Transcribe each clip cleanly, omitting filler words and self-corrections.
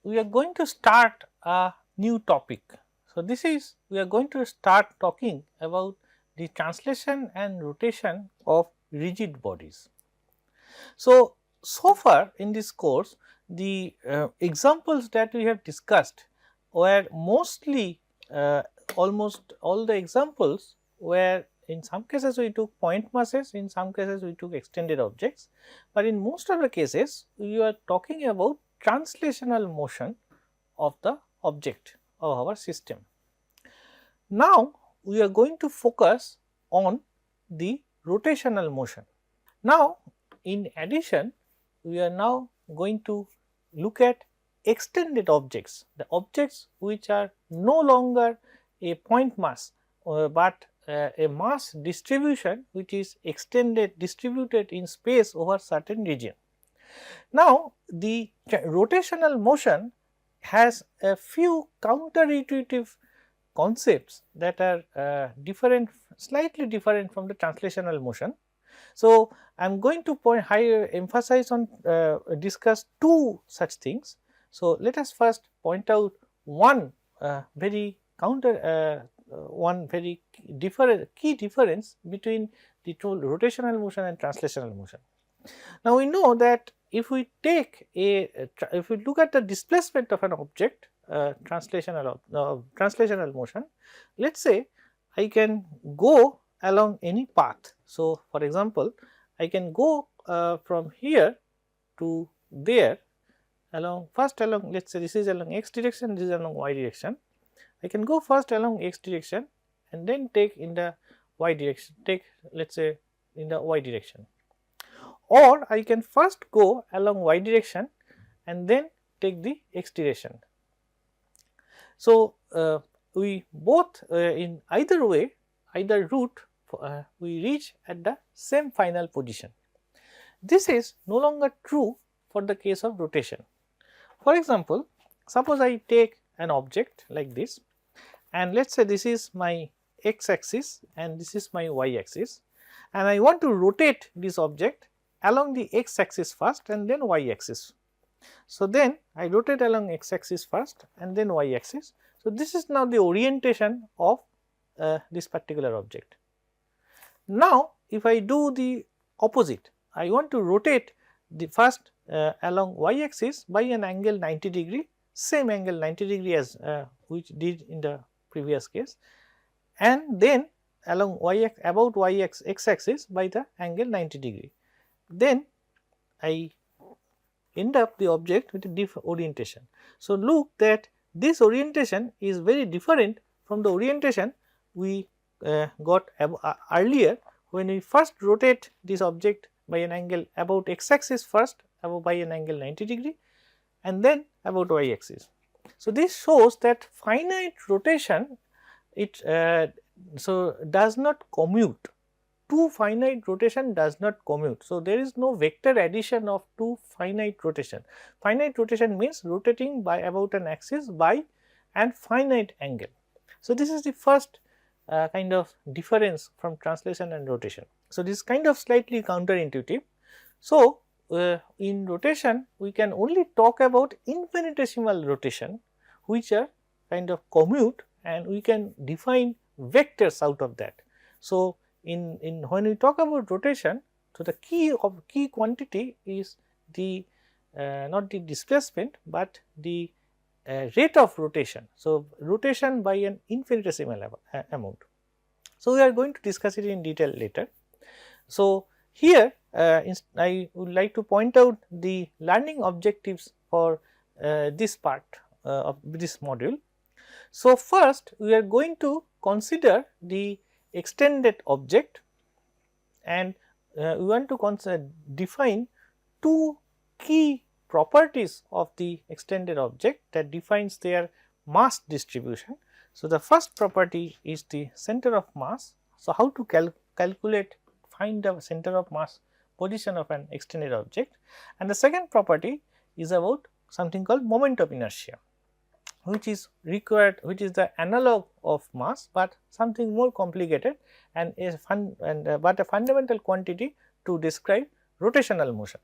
we are going to start a new topic. So, this is we are going to start talking about the translation and rotation of rigid bodies. So, so far in this course the examples that we have discussed were mostly almost all the examples were, in some cases we took point masses, in some cases we took extended objects, but in most of the cases we are talking about translational motion of the object of our system. Now, we are going to focus on the rotational motion. Now, in addition, we are now going to look at extended objects, the objects which are no longer a point mass, but a mass distribution which is distributed in space over certain region. Now, the rotational motion has a few counterintuitive concepts that are slightly different from the translational motion. So, I am going to emphasize on discuss two such things. So, let us first point out one very key difference between the two, rotational motion and translational motion. Now, we know that if we if we look at the displacement of an object, translational motion, let us say I can go along any path. So, for example, I can go from here to there along let us say this is along x direction, this is along y direction. I can go first along x direction and then take in the y direction, let us say in the y direction, or I can first go along y direction and then take the x direction. So, we both in either way, either route, we reach at the same final position. This is no longer true for the case of rotation. For example, suppose I take an object like this, and let us say this is my x axis and this is my y axis, and I want to rotate this object along the x axis first and then y axis. So, then I rotate along x axis first and then y axis. So, this is now the orientation of this particular object. Now, if I do the opposite, I want to rotate the first along y axis by an angle 90 degree, same angle 90 degree as which did in the previous case, and then along x axis by the angle 90 degree. Then I end up the object with a different orientation. So, look that this orientation is very different from the orientation we got earlier when we first rotate this object by an angle about x axis first by an angle 90 degree and then about y axis. So, this shows that finite rotation does not commute. Two finite rotation does not commute. So, there is no vector addition of two finite rotation. Finite rotation means rotating by about an axis by an finite angle. So, this is the first kind of difference from translation and rotation. So, this is kind of slightly counterintuitive. So, in rotation we can only talk about infinitesimal rotation which are kind of commute, and we can define vectors out of that. So, in when we talk about rotation, so the key quantity is the not the displacement, but the rate of rotation. So, rotation by an infinitesimal amount. So, we are going to discuss it in detail later. So, here I would like to point out the learning objectives for this part of this module. So, first we are going to consider the extended object, and we want to define two key properties of the extended object that defines their mass distribution. So, the first property is the center of mass. So, how to find the center of mass position of an extended object, and the second property is about something called moment of inertia, which is the analog of mass, but something more complicated and but a fundamental quantity to describe rotational motion.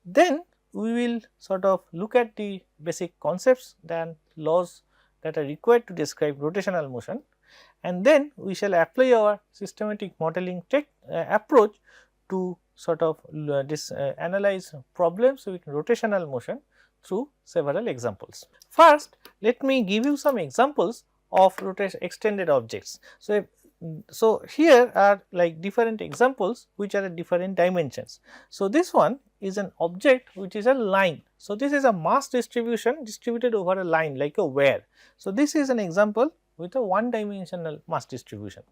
Then we will sort of look at the basic concepts and laws that are required to describe rotational motion, and then we shall apply our systematic modeling approach to sort of analyze problems with rotational motion through several examples. First, let me give you some examples of extended objects. So here are like different examples which are at different dimensions. So this one is an object which is a line. So this is a mass distribution distributed over a line like a wire. So this is an example with a one dimensional mass distribution.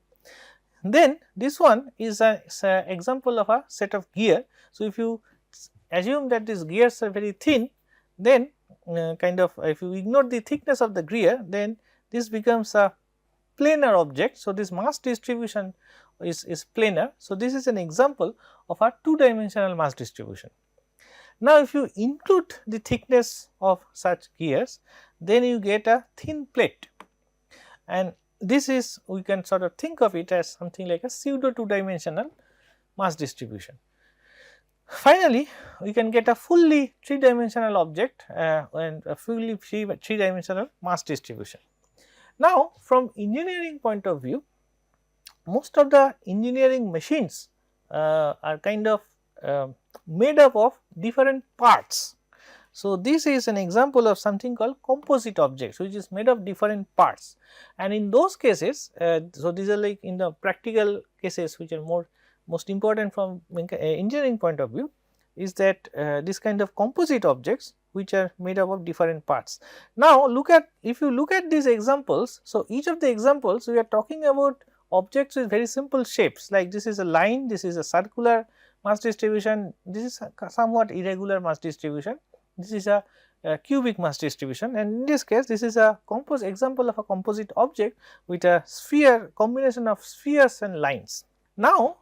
Then this one is an example of a set of gear. So if you assume that these gears are very thin, then kind of if you ignore the thickness of the gear, then this becomes a planar object. So this mass distribution is planar. So this is an example of a two dimensional mass distribution. Now if you include the thickness of such gears, then you get a thin plate, and this is, we can sort of think of it as something like a pseudo two dimensional mass distribution. Finally, we can get a fully three dimensional object and a fully three dimensional mass distribution. Now from engineering point of view, most of the engineering machines are kind of made up of different parts. So this is an example of something called composite objects, which is made of different parts, and in those cases, so these are like in the practical cases which are most important from engineering point of view, is that this kind of composite objects which are made up of different parts. Now if you look at these examples, so each of the examples we are talking about objects with very simple shapes, like this is a line, this is a circular mass distribution, this is a somewhat irregular mass distribution, this is a cubic mass distribution, and in this case this is a example of a composite object with a sphere, combination of spheres and lines. Now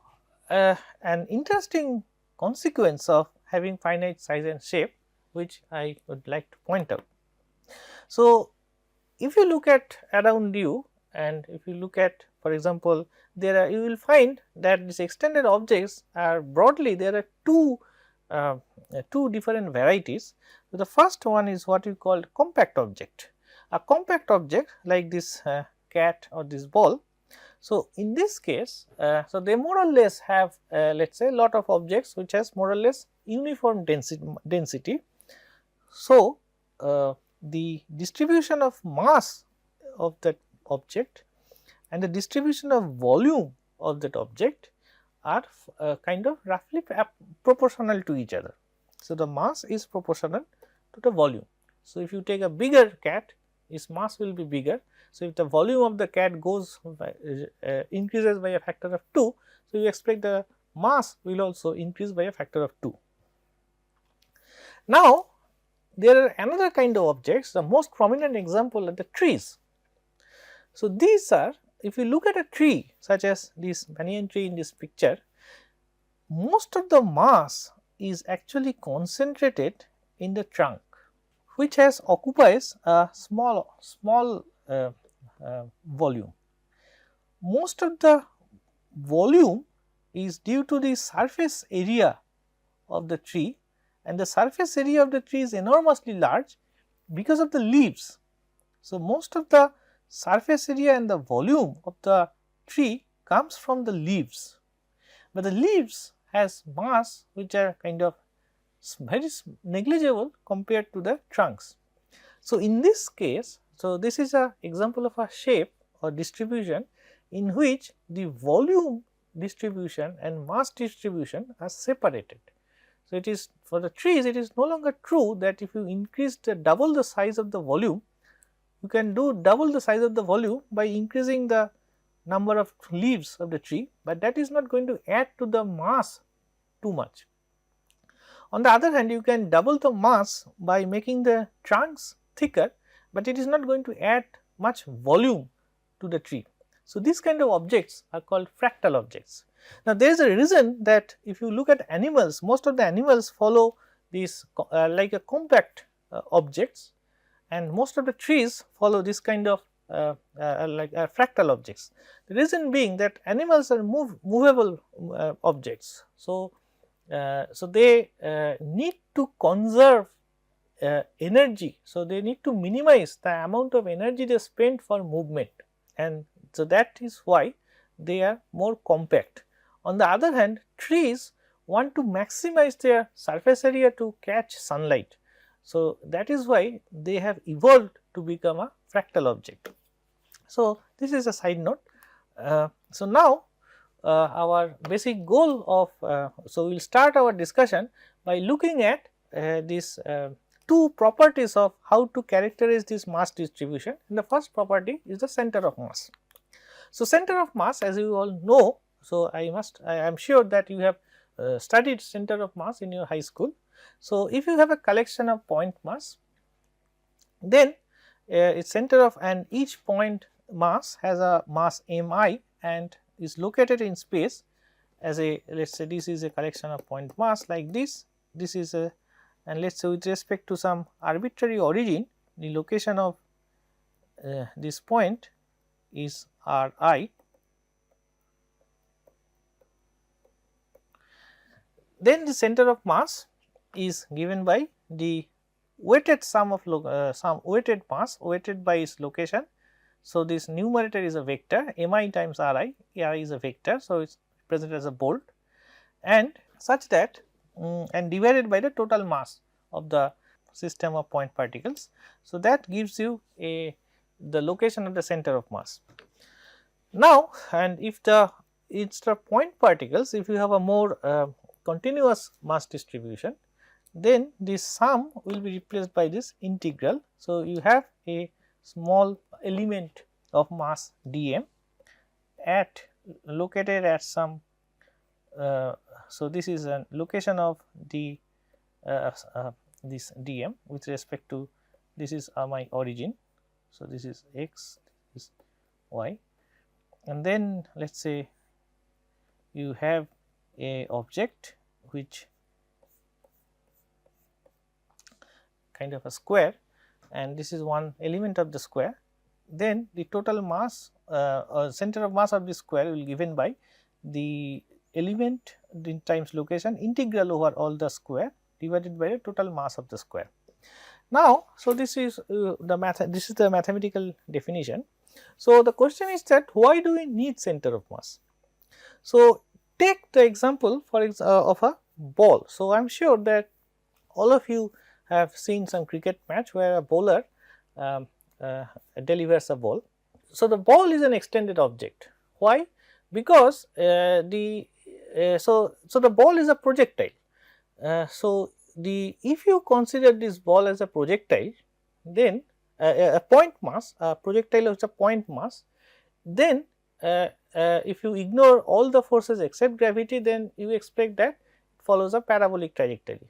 an interesting consequence of having finite size and shape, which I would like to point out. So if you look at around you, and if you look at, for example, you will find that these extended objects are broadly, there are two different varieties. So the first one is what we call compact object. A compact object like this cat or this ball. So in this case, so they more or less have let us say lot of objects which has more or less uniform density. So the distribution of mass of that object and the distribution of volume of that object are kind of roughly proportional to each other. So the mass is proportional to the volume. So if you take a bigger cat, its mass will be bigger. So if the volume of the cat goes increases by a factor of 2, so you expect the mass will also increase by a factor of 2. Now there are another kind of objects, the most prominent example are the trees. So these are, if you look at a tree such as this banyan tree in this picture, most of the mass is actually concentrated in the trunk, which occupies a small volume. Most of the volume is due to the surface area of the tree, and the surface area of the tree is enormously large because of the leaves. So most of the surface area and the volume of the tree comes from the leaves, but the leaves has mass which are kind of very negligible compared to the trunks. So in this case, so this is an example of a shape or distribution in which the volume distribution and mass distribution are separated. So it is, for the trees, it is no longer true that if you increase double the size of the volume, you can do double the size of the volume by increasing the number of leaves of the tree, but that is not going to add to the mass too much. On the other hand, you can double the mass by making the trunks thicker, but it is not going to add much volume to the tree. So these kind of objects are called fractal objects. Now there is a reason that if you look at animals, most of the animals follow these like a compact objects, and most of the trees follow this kind of like fractal objects. The reason being that animals are movable objects. So so they need to conserve energy. So, they need to minimize the amount of energy they spend for movement, and so that is why they are more compact. On the other hand, trees want to maximize their surface area to catch sunlight. So, that is why they have evolved to become a fractal object. So, this is a side note. So, now our basic goal of so we will start our discussion by looking at these two properties of how to characterize this mass distribution, and the first property is the center of mass. So, center of mass, as you all know, so I am sure that you have studied center of mass in your high school. So, if you have a collection of point mass, then its center of, and each point mass has a mass mi and is located in space as a, let us say this is a collection of point mass like this is a, and let us say with respect to some arbitrary origin, the location of this point is r I. Then the center of mass is given by the weighted sum of some weighted mass weighted by its location. So, this numerator is a vector mi times ri, r is a vector. So, it is presented as a bolt, and such that and divided by the total mass of the system of point particles. So, that gives you the location of the center of mass. Now, and if the instead of point particles, if you have a more continuous mass distribution, then this sum will be replaced by this integral. So, you have a small element of mass dm located at some so this is a location of the this dm with respect to, this is my origin. So, this is x, this is y, and then let us say you have a object which kind of a square, and this is one element of the square, then the total mass or center of mass of this square will be given by the element times location integral over all the square divided by the total mass of the square. Now, so this is the mathematical definition. So, the question is that why do we need center of mass? So, take the example of a ball. So, I am sure that all of you have seen some cricket match where a bowler delivers a ball. So, the ball is an extended object. Why? Because the ball is a projectile. If you consider this ball as a projectile, then a point mass, a projectile is a point mass, then if you ignore all the forces except gravity, then you expect that it follows a parabolic trajectory.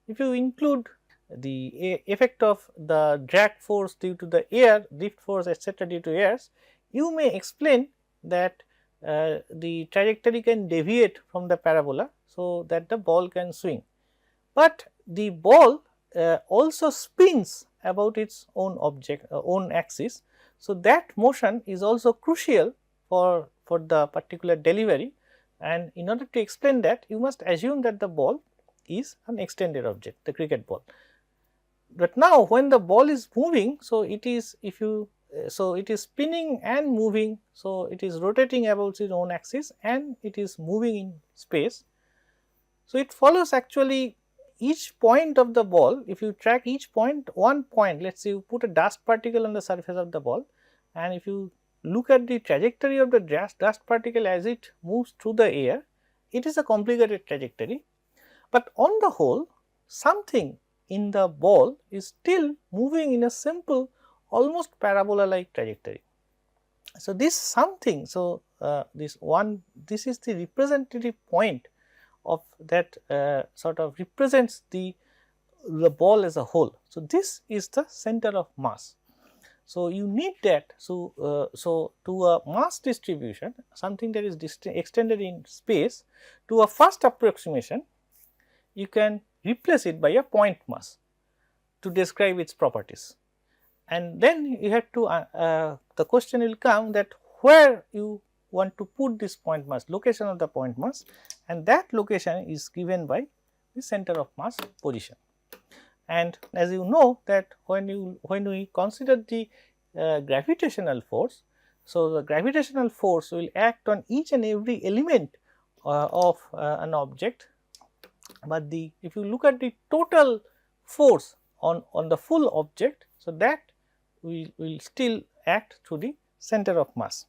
If you include the effect of the drag force due to the air, drift force etc. due to airs, you may explain that the trajectory can deviate from the parabola, so that the ball can swing. But the ball also spins about its own own axis. So, that motion is also crucial for the particular delivery, and in order to explain that, you must assume that the ball is an extended object, the cricket ball. But now, when the ball is moving, so it is it is spinning and moving. So, it is rotating about its own axis and it is moving in space. So, it follows actually each point of the ball. If you track each point, one point, let us say you put a dust particle on the surface of the ball, and if you look at the trajectory of the dust particle as it moves through the air, it is a complicated trajectory, but on the whole something in the ball is still moving in a simple almost parabola like trajectory. So, this something, so this is the representative point of that sort of represents the ball as a whole. So, this is the center of mass. So, you need that. So, to a mass distribution, something that is extended in space, to a first approximation, you can replace it by a point mass to describe its properties. And then you have to the question will come that where you want to put this point mass, location of the point mass, and that location is given by the center of mass position. And as you know that when we consider the gravitational force, so the gravitational force will act on each and every element of an object, but if you look at the total force on the full object, so that will still act through the center of mass.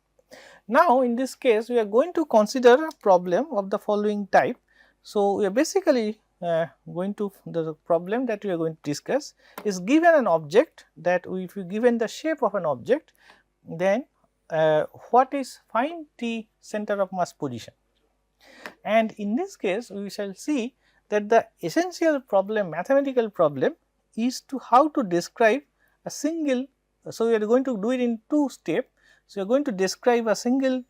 Now, in this case we are going to consider a problem of the following type. So, we are basically going to the problem that we are going to discuss is given an object that if you given the shape of an object, then find the center of mass position. And in this case we shall see that the essential problem, mathematical problem, is to how to describe a single. So, we are going to do it in two steps. So, we are going to describe a single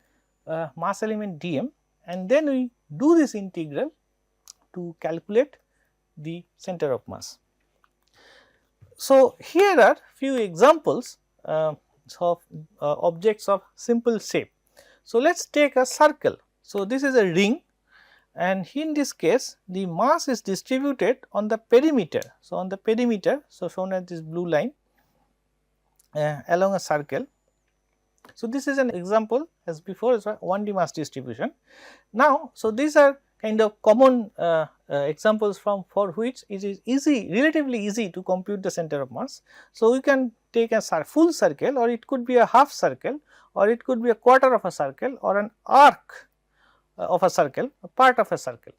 mass element dm, and then we do this integral to calculate the center of mass. So, here are few examples of objects of simple shape. So, let us take a circle. So, this is a ring, and in this case the mass is distributed on the perimeter. So, on the perimeter, so shown as this blue line along a circle. So, this is an example as before as a 1D mass distribution. Now, so these are kind of common examples for which it is relatively easy to compute the center of mass. So, we can take a full circle, or it could be a half circle, or it could be a quarter of a circle, or an arc of a circle, a part of a circle.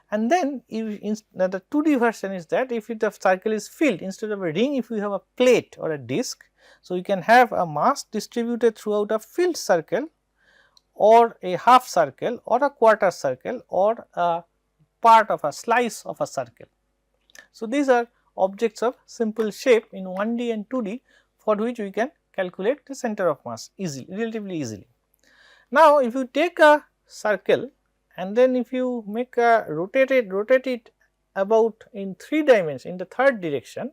And then if the 2D version is that if the circle is filled, instead of a ring, if you have a plate or a disc, so you can have a mass distributed throughout a filled circle, or a half circle, or a quarter circle, or a part of a slice of a circle. So, these are objects of simple shape in 1D and 2D for which we can calculate the center of mass relatively easily. Now, if you take a circle and then if you make a rotate it about in 3 dimensions in the third direction,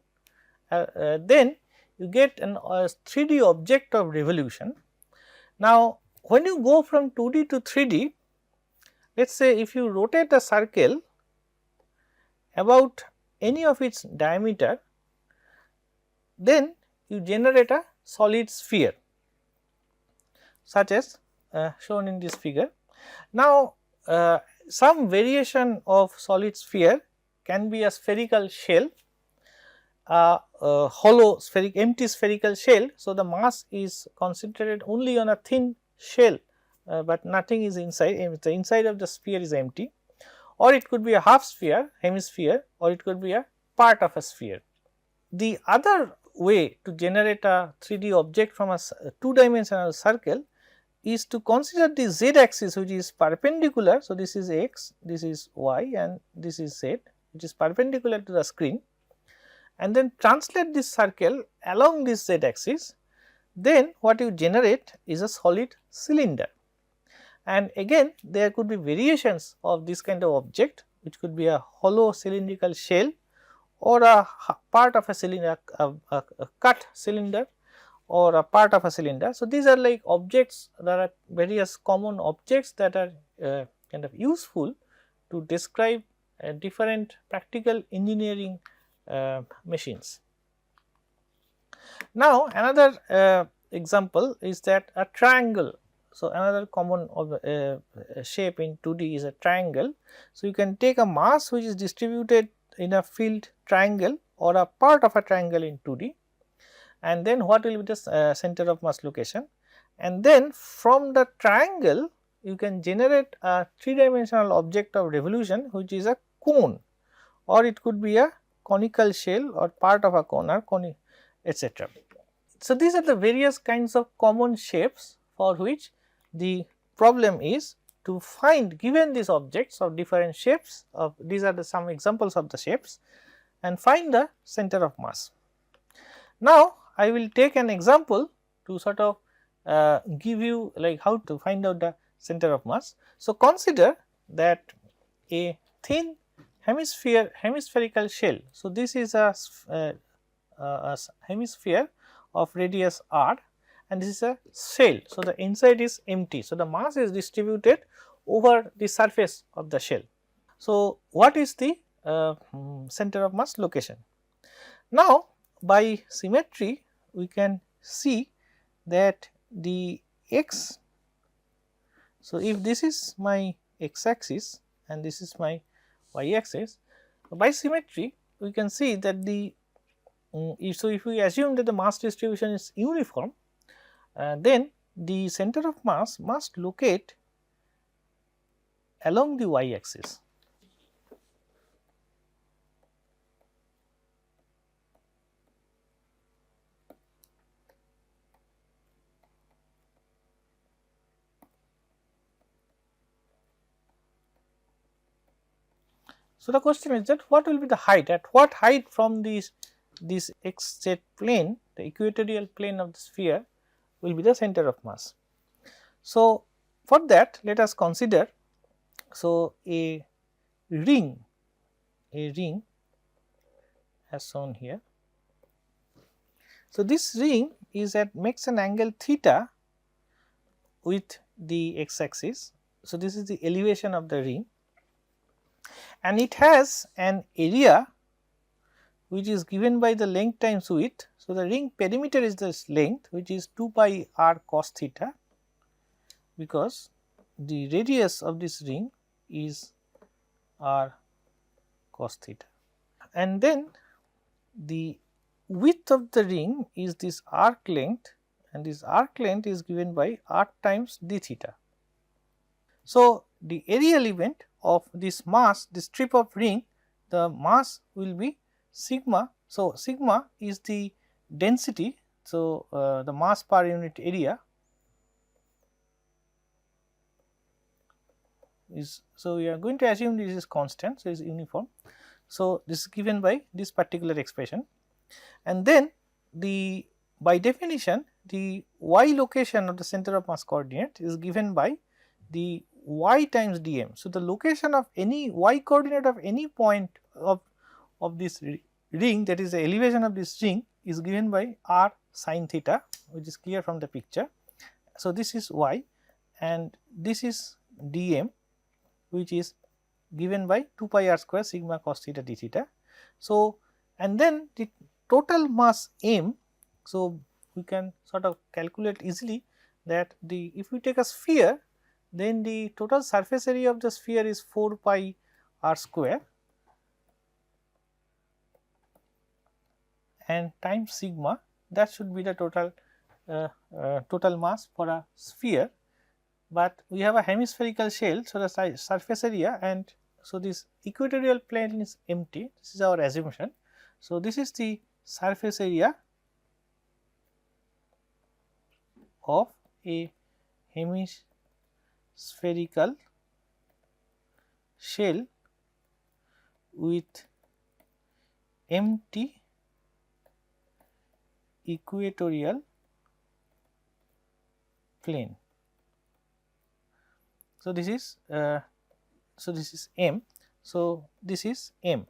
then you get a 3D object of revolution. Now, when you go from 2D to 3D, let us say if you rotate a circle about any of its diameter, then you generate a solid sphere such as shown in this figure. Now, some variation of solid sphere can be a spherical shell, hollow empty spherical shell. So, the mass is concentrated only on a thin shell, but nothing is inside, the inside of the sphere is empty, or it could be a half sphere, hemisphere, or it could be a part of a sphere. The other way to generate a 3D object from a 2-dimensional circle is to consider the z axis, which is perpendicular. So, this is x, this is y, and this is z, which is perpendicular to the screen, and then translate this circle along this z axis. Then what you generate is a solid cylinder, and again there could be variations of this kind of object, which could be a hollow cylindrical shell, or a part of a cylinder, a cut cylinder, or a part of a cylinder. So, these are like objects, there are various common objects that are kind of useful to describe different practical engineering machines. Now, another example is that a triangle. So, another common shape in 2D is a triangle. So, you can take a mass which is distributed in a filled triangle or a part of a triangle in 2D, and then what will be the center of mass location, and then from the triangle you can generate a 3-dimensional object of revolution, which is a cone, or it could be a conical shell or part of a cone or cone, etc. So, these are the various kinds of common shapes for which the problem is to find, given these objects of different shapes, of these are some examples of the shapes, and find the center of mass. Now, I will take an example to sort of give you like how to find out the center of mass. So, consider that a thin hemispherical shell. So, this is a hemisphere of radius r, and this is a shell. So, the inside is empty. So, the mass is distributed over the surface of the shell. So, what is the center of mass location? Now, by symmetry we can see that the x. So, if this is my x axis and this is my y axis, by symmetry we can see that the if we assume that the mass distribution is uniform, then the center of mass must locate along the y axis. So, the question is that what will be the height, at what height from this x z plane, the equatorial plane of the sphere will be the center of mass. So, for that let us consider, so a ring as shown here. So, this ring is makes an angle theta with the x axis. So, this is the elevation of the ring, and it has an area which is given by the length times width. So, the ring perimeter is this length, which is 2 pi r cos theta, because the radius of this ring is r cos theta, and then the width of the ring is this arc length, and this arc length is given by r times d theta. So, the area element of this mass, this strip of ring, the mass will be sigma. So, sigma is the density. So, the mass per unit area is, so we are going to assume this is constant, so it is uniform. So, this is given by this particular expression, and then the, by definition, the y location of the center of mass coordinate is given by the y times dm. So, the location of any y coordinate of any point of this ring, that is the elevation of this ring, is given by r sin theta, which is clear from the picture. So, this is y and this is dm, which is given by 2 pi r square sigma cos theta d theta. So, and then the total mass m. So, we can sort of calculate easily that the, if we take a sphere, then the total surface area of the sphere is 4 pi r square and times sigma, that should be the total total mass for a sphere. But we have a hemispherical shell, so the surface area, and so this equatorial plane is empty, this is our assumption. So, this is the surface area of a hemispherical shell with empty equatorial plane. So, this is m. So, this is m.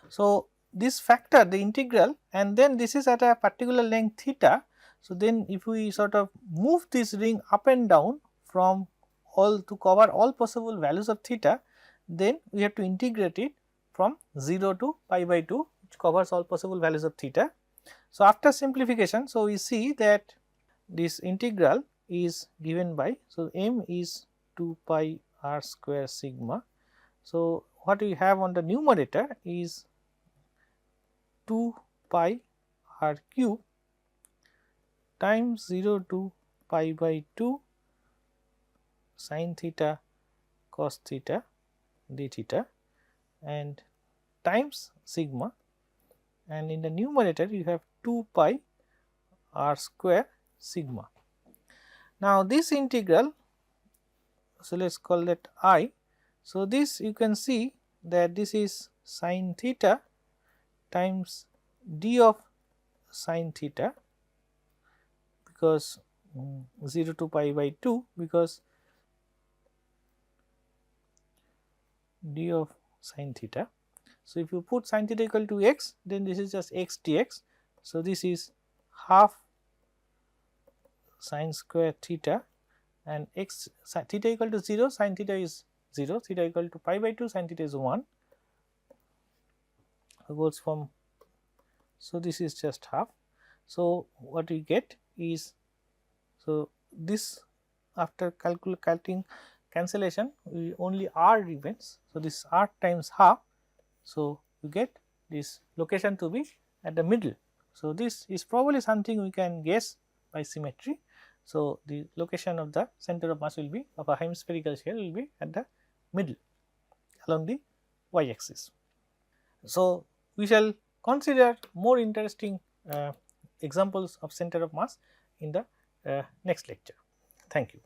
So, this factor, the integral, and then this is at a particular length theta. So, then if we sort of move this ring up and down from all to cover all possible values of theta, then we have to integrate it from 0 to pi by 2, which covers all possible values of theta. So, after simplification, so we see that this integral is given by, so m is 2 pi r square sigma. So, what we have on the numerator is 2 pi r cube times 0 to pi by 2 sin theta cos theta d theta and times sigma, and in the numerator you have 2 pi r square sigma. Now, this integral, so let us call that I. So, this you can see that this is sin theta times d of sin theta, because 0 to pi by 2, because d of sin theta. So, if you put sin theta equal to x, then this is just x dx. So, this is half sin square theta, and x theta equal to 0, sin theta is 0, theta equal to pi by 2, sin theta is 1, goes from, so this is just half. So, what we get is, so this after calculating cancellation we only r remains. So, this r times half. So, you get this location to be at the middle. So, this is probably something we can guess by symmetry. So, the location of the center of mass will be of a hemispherical shell will be at the middle along the y axis. So, we shall consider more interesting examples of center of mass in the next lecture. Thank you.